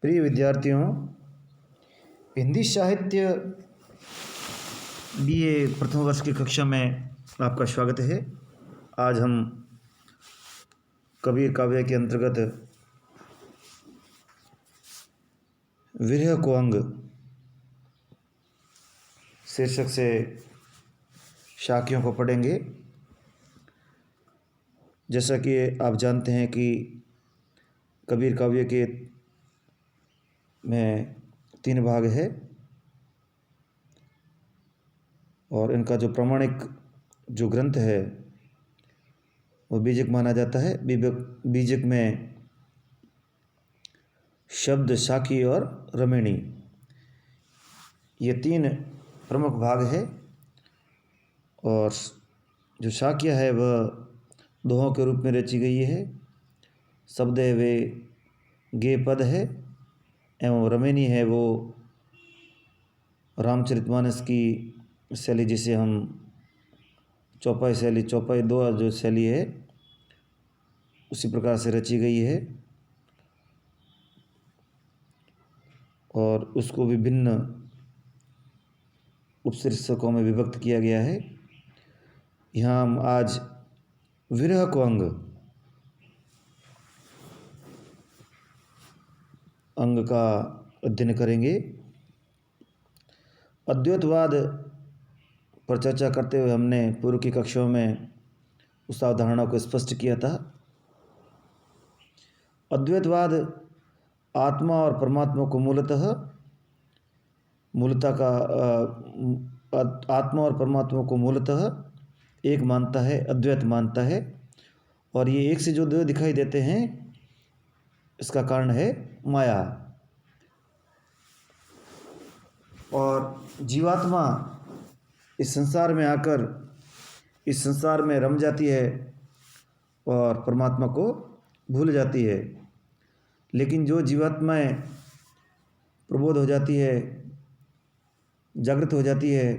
प्रिय विद्यार्थियों, हिंदी साहित्य बीए प्रथम वर्ष की कक्षा में आपका स्वागत है। आज हम कबीर काव्य के अंतर्गत विरह को अंग शीर्षक से शाखियों को पढ़ेंगे। जैसा कि आप जानते हैं कि कबीर काव्य के में 3 भाग है और इनका जो प्रमाणिक जो ग्रंथ है वो बीजक माना जाता है। बीजक में शब्द, साखी और रमणी, ये 3 प्रमुख भाग है। और जो शाखिया है वह दोहों के रूप में रची गई है। शब्द है वे गे पद है एवं रमणी है वो रामचरितमानस की शैली, जिसे हम चौपाई शैली, चौपाई 2 जो शैली है उसी प्रकार से रची गई है और उसको विभिन्न उपशीर्षकों में विभक्त किया गया है। यहाँ हम आज विरह को अंग का अध्ययन करेंगे। अद्वैतवाद पर चर्चा करते हुए हमने पूर्व की कक्षाओं में उस अवधारणा को स्पष्ट किया था। अद्वैतवाद आत्मा और परमात्मा को आत्मा और परमात्मा को मूलतः एक मानता है, अद्वैत मानता है। और ये एक से जो 2 दिखाई देते हैं इसका कारण है माया। और जीवात्मा इस संसार में आकर इस संसार में रम जाती है और परमात्मा को भूल जाती है। लेकिन जो जीवात्माएं प्रबोध हो जाती है, जागृत हो जाती है,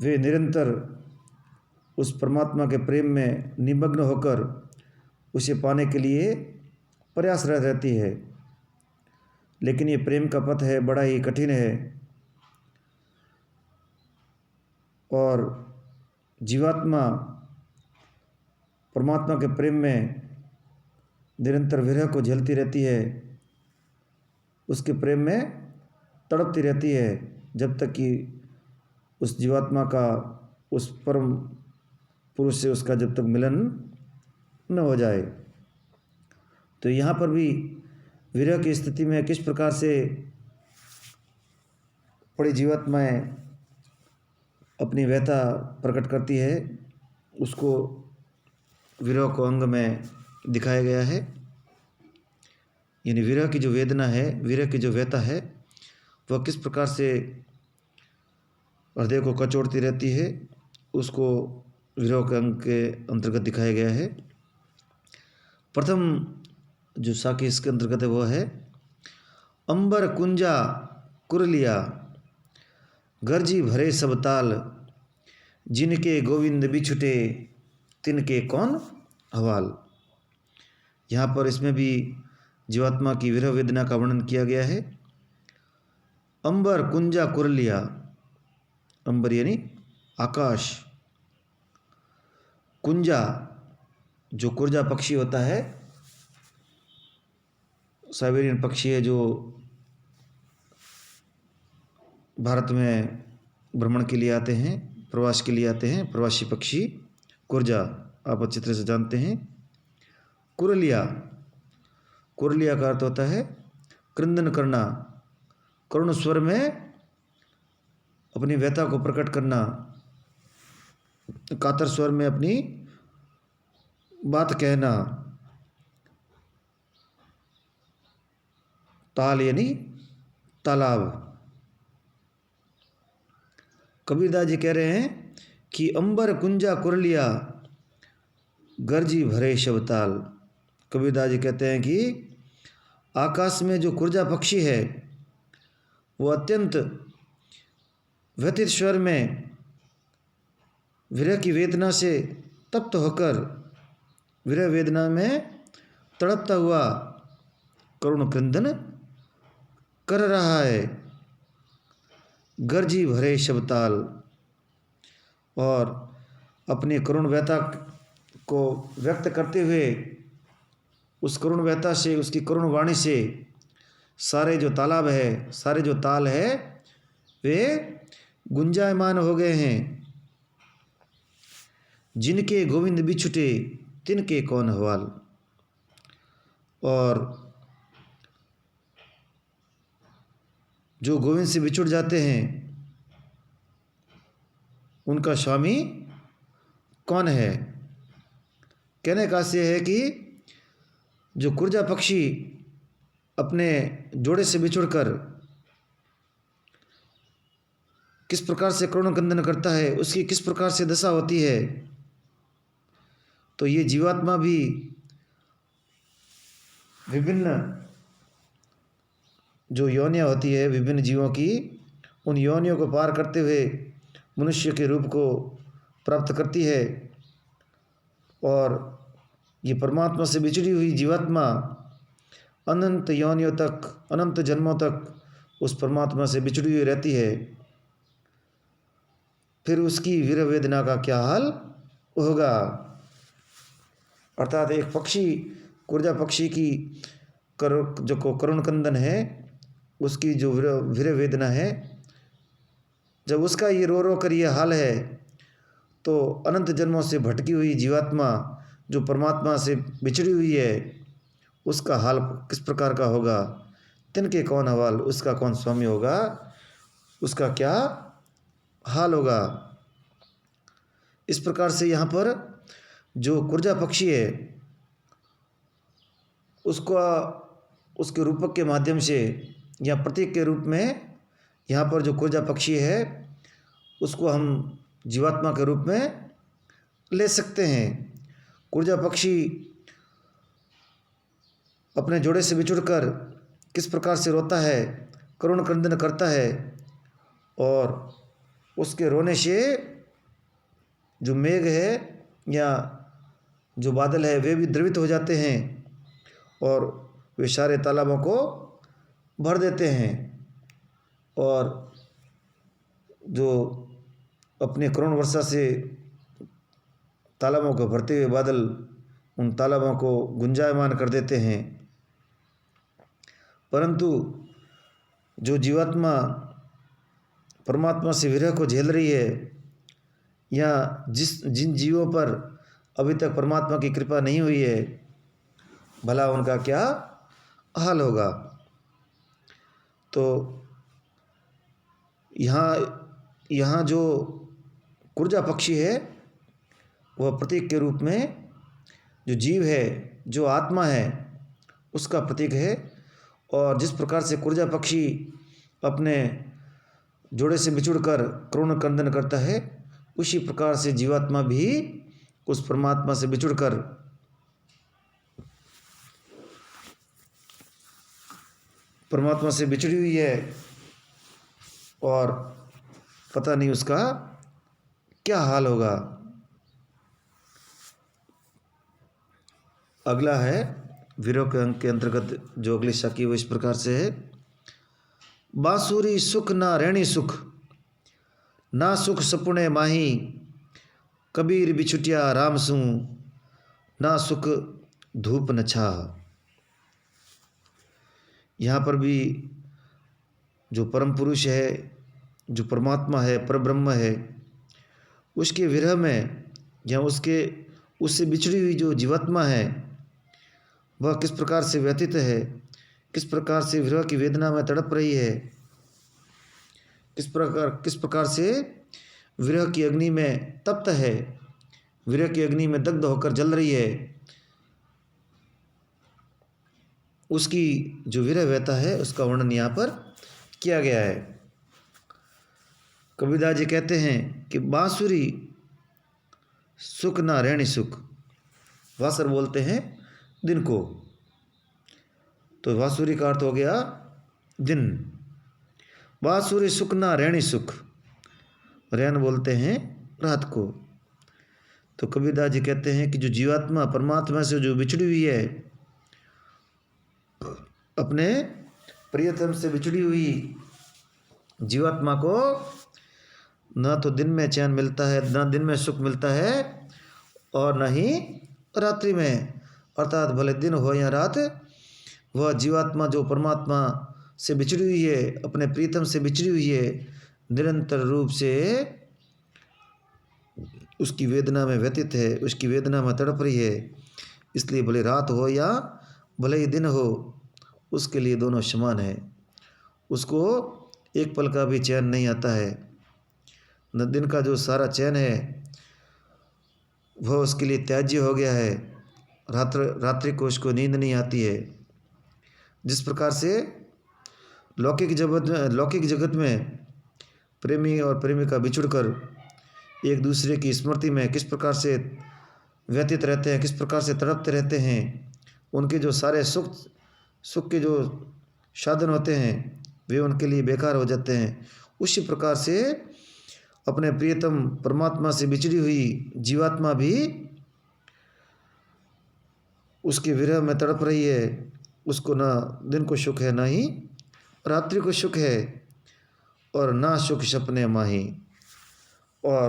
वे निरंतर उस परमात्मा के प्रेम में निमग्न होकर उसे पाने के लिए प्रयासरत रहती है। लेकिन ये प्रेम का पथ है, बड़ा ही कठिन है और जीवात्मा परमात्मा के प्रेम में निरंतर विरह को झेलती रहती है, उसके प्रेम में तड़पती रहती है जब तक कि उस जीवात्मा का उस परम पुरुष से उसका जब तक मिलन न हो जाए। तो यहाँ पर भी विरह की स्थिति में किस प्रकार से बड़ी जीवात्माएं अपनी व्यथा प्रकट करती है, उसको विरह को अंग में दिखाया गया है। यानी विरह की जो वेदना है, विरह की जो व्यथा है, वह किस प्रकार से हृदय को कचोड़ती रहती है, उसको विरह के अंग के अंतर्गत दिखाया गया है। प्रथम जो साखी इसके अंतर्गत है वह है अंबर कुंजा कुरलिया, गर्जी भरे सब ताल, जिनके गोविंद बिछुटे तिनके कौन हवाल। यहाँ पर इसमें भी जीवात्मा की विरह वेदना का वर्णन किया गया है। अंबर कुंजा कुरलिया, अंबर यानी आकाश, कुंजा जो कुर्जा पक्षी होता है, साइबेरियन पक्षी है जो भारत में भ्रमण के लिए आते हैं, प्रवास के लिए आते हैं, प्रवासी पक्षी कुर्जा आप अच्छी तरह से जानते हैं। कुरलिया, कुरलिया का अर्थ होता है क्रंदन करना, करुण स्वर में अपनी व्यथा को प्रकट करना, कातर स्वर में अपनी बात कहना। ताल यानी तालाब। कबीरदास जी कह रहे हैं कि अंबर कुंजा कुरलिया, गर्जी भरे शबताल। कबीरदास जी कहते हैं कि आकाश में जो कुर्जा पक्षी है वो अत्यंत व्यथित स्वर में विरह की वेदना से तप्त होकर, विरह वेदना में तड़पता हुआ करुण क्रंदन कर रहा है, गर्जी भरे शब्दाल। और अपनी करुण व्यथा को व्यक्त करते हुए उस करुण व्यथा से, उसकी करुण वाणी से सारे जो तालाब है, सारे जो ताल है, वे गुंजायमान हो गए हैं। जिनके गोविंद बिछुटे तिनके कौन हवाल। और जो गोविंद से बिछुड़ जाते हैं उनका स्वामी कौन है। कहने का आशय है कि जो कुरजा पक्षी अपने जोड़े से बिछुड़कर किस प्रकार से करुण क्रंदन करता है, उसकी किस प्रकार से दशा होती है, तो ये जीवात्मा भी विभिन्न जो योनियाँ होती है विभिन्न जीवों की, उन योनियों को पार करते हुए मनुष्य के रूप को प्राप्त करती है। और ये परमात्मा से बिछड़ी हुई जीवात्मा अनंत योनियों तक, अनंत जन्मों तक उस परमात्मा से बिछड़ी हुई रहती है। फिर उसकी वीर वेदना का क्या हाल होगा। अर्थात एक पक्षी, कुरजा पक्षी की जो करुण क्रंदन है, उसकी जो वीर वेदना है, जब उसका ये रो रो कर ये हाल है, तो अनंत जन्मों से भटकी हुई जीवात्मा जो परमात्मा से बिछड़ी हुई है, उसका हाल किस प्रकार का होगा। तिनके कौन हवाल, उसका कौन स्वामी होगा, उसका क्या हाल होगा। इस प्रकार से यहाँ पर जो कुरजा पक्षी है उसका, उसके रूपक के माध्यम से या प्रतीक के रूप में यहाँ पर जो कुरजा पक्षी है उसको हम जीवात्मा के रूप में ले सकते हैं। कुरजा पक्षी अपने जोड़े से बिछुड़कर किस प्रकार से रोता है, करुण क्रंदन करता है, और उसके रोने से जो मेघ है या जो बादल है वे भी द्रवित हो जाते हैं और वे सारे तालाबों को भर देते हैं। और जो अपने करुण वर्षा से तालाबों को भरते हुए बादल उन तालाबों को गुंजायमान कर देते हैं। परंतु जो जीवात्मा परमात्मा से विरह को झेल रही है, या जिन जीवों पर अभी तक परमात्मा की कृपा नहीं हुई है, भला उनका क्या हाल होगा। तो यहाँ जो कुरजा पक्षी है वह प्रतीक के रूप में जो जीव है, जो आत्मा है, उसका प्रतीक है। और जिस प्रकार से कुरजा पक्षी अपने जोड़े से बिछुड़कर करुण क्रंदन करता है, उसी प्रकार से जीवात्मा भी उस परमात्मा से बिछुड़कर परमात्मा से बिछड़ी हुई है और पता नहीं उसका क्या हाल होगा। अगला है विरह के अंक के अंतर्गत जो अगली शाखी वो इस प्रकार से है। बांसुरी सुख ना रैणी सुख, ना सुख सपुने माही, कबीर बिछुटिया राम सू, ना सुख धूप न छा। यहाँ पर भी जो परम पुरुष है, जो परमात्मा है, परब्रह्म है, उसके विरह में या उससे बिछड़ी हुई जो जीवात्मा है वह किस प्रकार से व्यथित है, किस प्रकार से विरह की वेदना में तड़प रही है, किस प्रकार से विरह की अग्नि में तप्त है, विरह की अग्नि में दग्ध होकर जल रही है, उसकी जो विरह व्यथा है उसका वर्णन यहाँ पर किया गया है। कबीरदास जी कहते हैं कि बांसुरी सुख ना रैणी सुख, वासर बोलते हैं दिन को, तो बांसुरी का अर्थ हो गया दिन। बांसुरी सुख ना रैणी सुख, रैन बोलते हैं रात को। तो कबीरदास जी कहते हैं कि जो जीवात्मा परमात्मा से जो बिछड़ी हुई है अपने प्रियतम से बिछड़ी हुई जीवात्मा को न तो दिन में चैन मिलता है, न दिन में सुख मिलता है, और न ही रात्रि में, अर्थात भले दिन हो या रात, वह जीवात्मा जो परमात्मा से बिछड़ी हुई है, अपने प्रीतम से बिछड़ी हुई है, निरंतर रूप से उसकी वेदना में व्यतीत है, उसकी वेदना में तड़प रही है। इसलिए भले रात हो या भले ही दिन हो, उसके लिए दोनों समान है। उसको एक पल का भी चैन नहीं आता है। न दिन का जो सारा चैन है वह उसके लिए त्याज्य हो गया है। रात्रि को उसको नींद नहीं आती है। जिस प्रकार से लौकिक जगत में प्रेमी और प्रेमिका बिछुड़कर एक दूसरे की स्मृति में किस प्रकार से व्यतीत रहते हैं, किस प्रकार से तड़पते रहते हैं, उनके जो सारे सुख के जो साधन होते हैं वे उनके लिए बेकार हो जाते हैं। उसी प्रकार से अपने प्रियतम परमात्मा से बिछड़ी हुई जीवात्मा भी उसके विरह में तड़प रही है। उसको ना दिन को सुख है, ना ही रात्रि को सुख है, और ना सुख सपने माही। और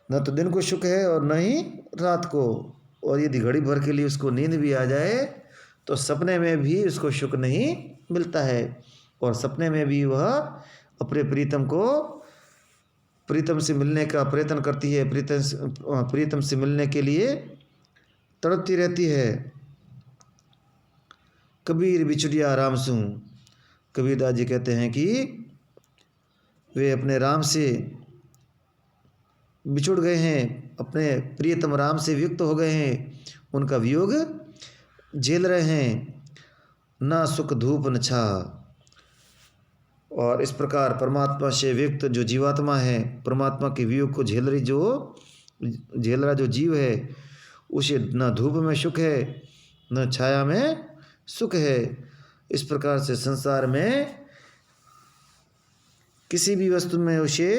न तो दिन को सुख है और न ही रात को। और यदि घड़ी भर के लिए उसको नींद भी आ जाए तो सपने में भी उसको सुख नहीं मिलता है। और सपने में भी वह अपने प्रीतम से मिलने का प्रयत्न करती है, प्रीतम से मिलने के लिए तड़पती रहती है। कबीर बिछुड़िया राम सू, कबीरदास जी कहते हैं कि वे अपने राम से बिछुड़ गए हैं, अपने प्रियतम राम से वियुक्त हो गए हैं, उनका वियोग झेल रहे हैं, ना सुख धूप न छा। और इस प्रकार परमात्मा से वियुक्त जो जीवात्मा है, परमात्मा के वियोग को झेल रहा जो जीव है, उसे न धूप में सुख है, न छाया में सुख है। इस प्रकार से संसार में किसी भी वस्तु में उसे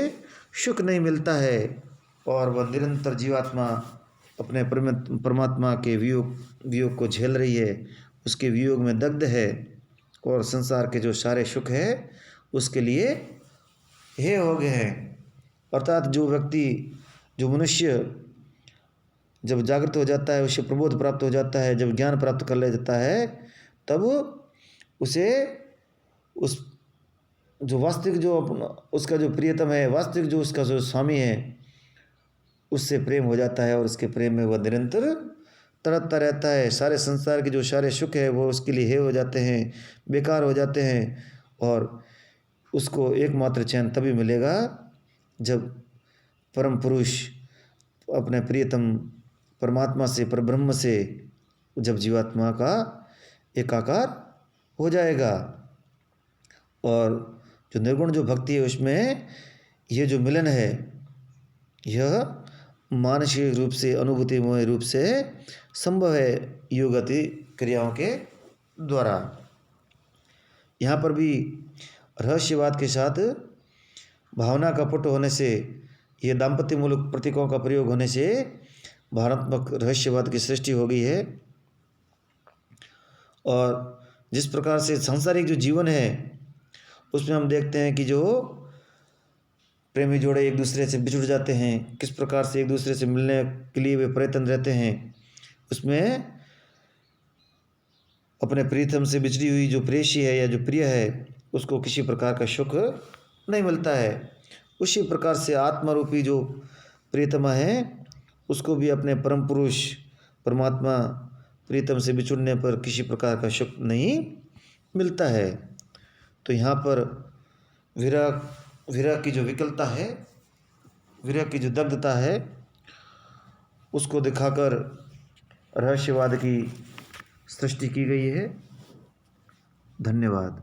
सुख नहीं मिलता है। और वह निरंतर जीवात्मा अपने परमात्मा के वियोग को झेल रही है, उसके वियोग में दग्ध है, और संसार के जो सारे सुख है उसके लिए हे हो गए हैं। अर्थात जो मनुष्य जब जागृत हो जाता है, उसे प्रबोध प्राप्त हो जाता है, जब ज्ञान प्राप्त कर ले जाता है, तब उसे उस जो वास्तविक जो उसका जो प्रियतम है, वास्तविक जो उसका जो स्वामी है, उससे प्रेम हो जाता है। और उसके प्रेम में वह निरंतर तड़पता रहता है। सारे संसार के जो सारे सुख है वो उसके लिए हे हो जाते हैं, बेकार हो जाते हैं। और उसको एकमात्र चैन तभी मिलेगा जब परम पुरुष अपने प्रियतम परमात्मा से, परब्रह्म से, जब जीवात्मा का एकाकार हो जाएगा। और जो निर्गुण जो भक्ति है उसमें ये जो मिलन है, यह मानसिक रूप से, अनुभूतिमय रूप से संभव है योगति क्रियाओं के द्वारा। यहाँ पर भी रहस्यवाद के साथ भावना का पुट होने से, ये दाम्पत्य मूलक प्रतीकों का प्रयोग होने से भावनात्मक रहस्यवाद की सृष्टि हो गई है। और जिस प्रकार से सांसारिक जो जीवन है उसमें हम देखते हैं कि जो प्रेमी जोड़े एक दूसरे से बिछुड़ जाते हैं, किस प्रकार से एक दूसरे से मिलने के लिए वे प्रयत्न रहते हैं, उसमें अपने प्रीतम से बिछड़ी हुई जो प्रेयसी है या जो प्रिय है उसको किसी प्रकार का सुख नहीं मिलता है। उसी प्रकार से आत्मारूपी जो प्रियतमा है उसको भी अपने परम पुरुष परमात्मा प्रीतम से बिछुड़ने पर किसी प्रकार का सुख नहीं मिलता है। तो यहाँ पर विरह की जो विकलता है, विरह की जो दग्धता है, उसको दिखाकर रहस्यवाद की सृष्टि की गई है। धन्यवाद।